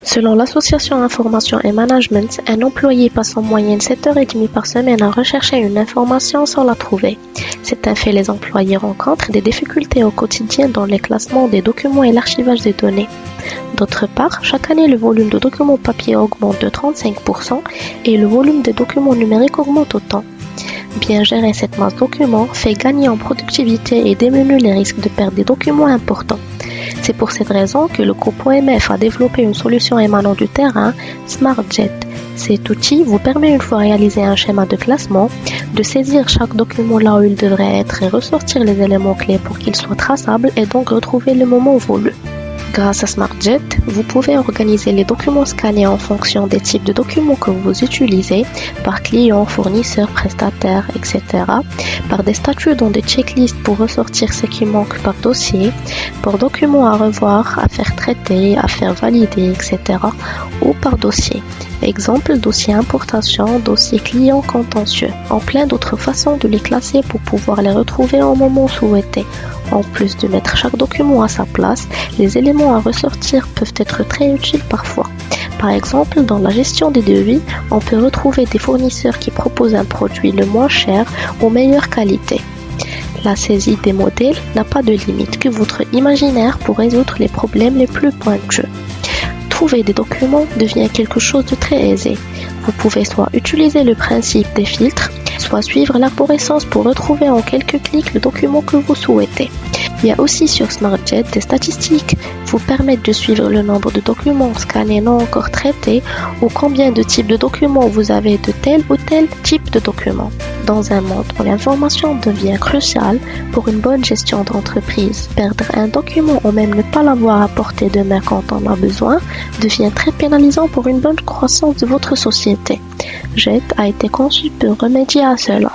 Selon l'association Information et Management, un employé passe en moyenne 7h30 par semaine à rechercher une information sans la trouver. C'est un fait, les employés rencontrent des difficultés au quotidien dans les classements des documents et l'archivage des données. D'autre part, chaque année, le volume de documents papier augmente de 35% et le volume des documents numériques augmente autant. Bien gérer cette masse de documents fait gagner en productivité et diminue les risques de perdre des documents importants. C'est pour cette raison que le groupe OMF a développé une solution émanant du terrain, SmartJet. Cet outil vous permet, une fois réalisé un schéma de classement, de saisir chaque document là où il devrait être et ressortir les éléments clés pour qu'il soit traçable et donc retrouver le moment voulu. Grâce à SmartJet, vous pouvez organiser les documents scannés en fonction des types de documents que vous utilisez, par client, fournisseur, prestataire, etc., par des statuts dans des checklists pour ressortir ce qui manque par dossier, par documents à revoir, à faire traiter, à faire valider, etc., ou par dossier. Exemple, dossier importation, dossier client contentieux, en plein d'autres façons de les classer pour pouvoir les retrouver au moment souhaité. En plus de mettre chaque document à sa place, les éléments à ressortir peuvent être très utiles parfois. Par exemple, dans la gestion des devis, on peut retrouver des fournisseurs qui proposent un produit le moins cher ou meilleure qualité. La saisie des modèles n'a pas de limite que votre imaginaire pour résoudre les problèmes les plus pointus. Trouver des documents devient quelque chose de très aisé. Vous pouvez soit utiliser le principe des filtres, soit suivre l'arborescence pour retrouver en quelques clics le document que vous souhaitez. Il y a aussi sur SmartJet des statistiques vous permettent de suivre le nombre de documents scannés non encore traités ou combien de types de documents vous avez de tel ou tel type de document. Dans un monde où l'information devient cruciale pour une bonne gestion d'entreprise, perdre un document ou même ne pas l'avoir à portée de main quand on a besoin devient très pénalisant pour une bonne croissance de votre société. JET a été conçu pour remédier à cela.